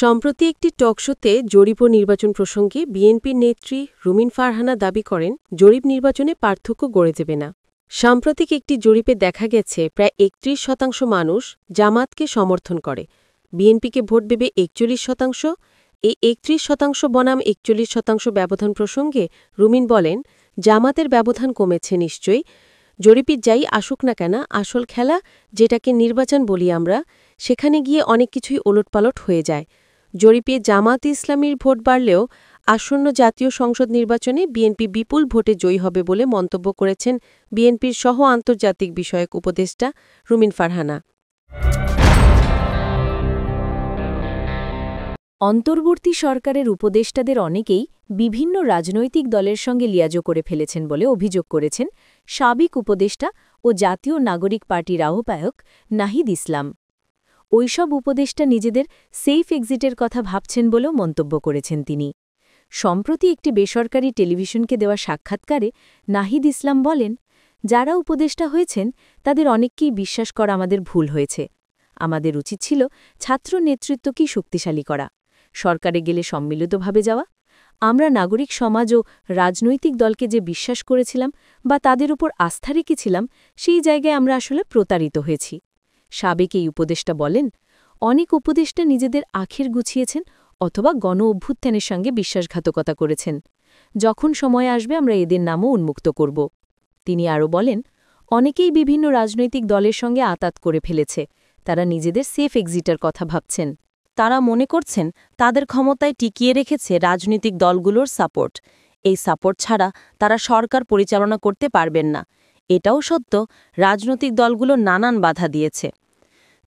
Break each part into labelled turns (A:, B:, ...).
A: সম্প্রতি একটি টকশোতে জরিপ ও নির্বাচন প্রসঙ্গে বিএনপির নেত্রী রুমিন ফারহানা দাবি করেন, জরিপ নির্বাচনে পার্থক্য গড়ে দেবে না। সাম্প্রতিক একটি জরিপে দেখা গেছে প্রায় ৩১% মানুষ জামাতকে সমর্থন করে, বিএনপিকে ভোট দেবে ৪১%। এই ৩১% বনাম ৪১% ব্যবধান প্রসঙ্গে রুমিন বলেন, জামাতের ব্যবধান কমেছে নিশ্চয়ই। জরিপে যাই আসুক না কেন, আসল খেলা যেটাকে নির্বাচন বলি আমরা, সেখানে গিয়ে অনেক কিছুই ওলটপালট হয়ে যায়। জরিপে জামাত ইসলামীর ভোট বাড়লেও আসন্ন জাতীয় সংসদ নির্বাচনে বিএনপি বিপুল ভোটে জয়ী হবে বলে মন্তব্য করেছেন বিএনপির সহ আন্তর্জাতিক বিষয়ক উপদেষ্টা রুমিন ফারহানা।
B: অন্তর্বর্তী সরকারের উপদেষ্টাদের অনেকেই বিভিন্ন রাজনৈতিক দলের সঙ্গে লিয়াজো করে ফেলেছেন বলে অভিযোগ করেছেন সাবেক উপদেষ্টা ও জাতীয় নাগরিক পার্টির আহ্বায়ক নাহিদ ইসলাম। ওইসব উপদেষ্টা নিজেদের সেফ এক্সিটের কথা ভাবছেন বলেও মন্তব্য করেছেন তিনি। সম্প্রতি একটি বেসরকারি টেলিভিশনকে দেওয়া সাক্ষাৎকারে নাহিদ ইসলাম বলেন, যারা উপদেষ্টা হয়েছেন তাদের অনেককেই বিশ্বাস করা আমাদের ভুল হয়েছে। আমাদের উচিত ছিল ছাত্র নেতৃত্বকেই শক্তিশালী করা, সরকারে গেলে সম্মিলিতভাবে যাওয়া। আমরা নাগরিক সমাজ ও রাজনৈতিক দলকে যে বিশ্বাস করেছিলাম বা তাদের উপর আস্থা রেখেছিলাম, সেই জায়গায় আমরা আসলে প্রতারিত হয়েছি। সাবেক এই উপদেষ্টা বলেন, অনেক উপদেষ্টা নিজেদের আখের গুছিয়েছেন অথবা গণ অভ্যুত্থানের সঙ্গে বিশ্বাসঘাতকতা করেছেন। যখন সময় আসবে আমরা এদের নামও উন্মুক্ত করব। তিনি আরও বলেন, অনেকেই বিভিন্ন রাজনৈতিক দলের সঙ্গে আঁতাত করে ফেলেছে, তারা নিজেদের সেফ এক্সিটের কথা ভাবছেন।
A: তারা মনে করছেন তাদের ক্ষমতায় টিকিয়ে রেখেছে রাজনৈতিক দলগুলোর সাপোর্ট। এই সাপোর্ট ছাড়া তারা সরকার পরিচালনা করতে পারবেন না। এটাও সত্য, রাজনৈতিক দলগুলো নানান বাধা দিয়েছে।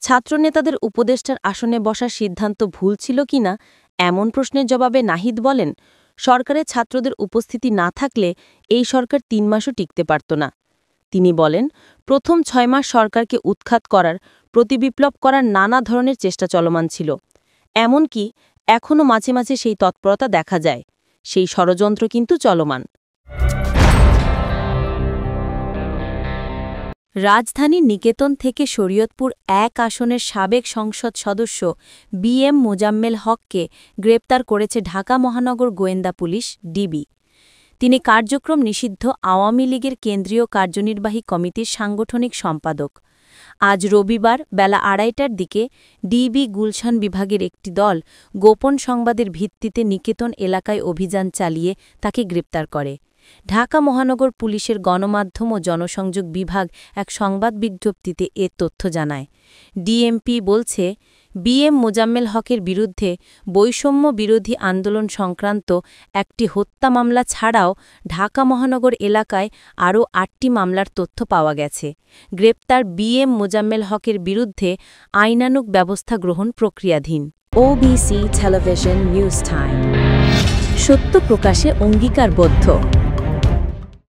A: ছাত্রনেতাদের উপদেষ্টার আসনে বসার সিদ্ধান্ত ভুল ছিল কিনা এমন প্রশ্নের জবাবে নাহিদ বলেন, সরকারে ছাত্রদের উপস্থিতি না থাকলে এই সরকার ৩ মাসও টিকতে পারত না। তিনি বলেন, প্রথম ৬ মাস সরকারকে উৎখাত করার, প্রতিবিপ্লব করার নানা ধরনের চেষ্টা চলমান ছিল। এমনকি এখনও মাঝে মাঝে সেই তৎপরতা দেখা যায়। সেই ষড়যন্ত্র কিন্তু চলমান।
B: রাজধানী নিকেতন থেকে শরীয়তপুর ১ আসনের সাবেক সংসদ সদস্য বিএম মোজাম্মেল হককে গ্রেপ্তার করেছে ঢাকা মহানগর গোয়েন্দা পুলিশ ডিবি। তিনি কার্যক্রম নিষিদ্ধ আওয়ামী লীগের কেন্দ্রীয় কার্যনির্বাহী কমিটির সাংগঠনিক সম্পাদক। আজ রবিবার বেলা ২:৩০টার দিকে ডিবি গুলশান বিভাগের একটি দল গোপন সংবাদের ভিত্তিতে নিকেতন এলাকায় অভিযান চালিয়ে তাকে গ্রেপ্তার করে। ঢাকা মহানগর পুলিশের গণমাধ্যম ও জনসংযোগ বিভাগ এক সংবাদ বিজ্ঞপ্তিতে এ তথ্য জানায়। ডিএমপি বলছে, বিএম মোজাম্মেল হকের বিরুদ্ধে বৈষম্য বিরোধী আন্দোলন সংক্রান্ত একটি হত্যা মামলা ছাড়াও ঢাকা মহানগর এলাকায় আরও ৮টি মামলার তথ্য পাওয়া গেছে। গ্রেপ্তার বিএম মোজাম্মেল হকের বিরুদ্ধে আইনানুগ ব্যবস্থা গ্রহণ প্রক্রিয়াধীন। ওবিসি টেলিভিশন নিউজ টাইম, সত্য প্রকাশে অঙ্গীকারবদ্ধ।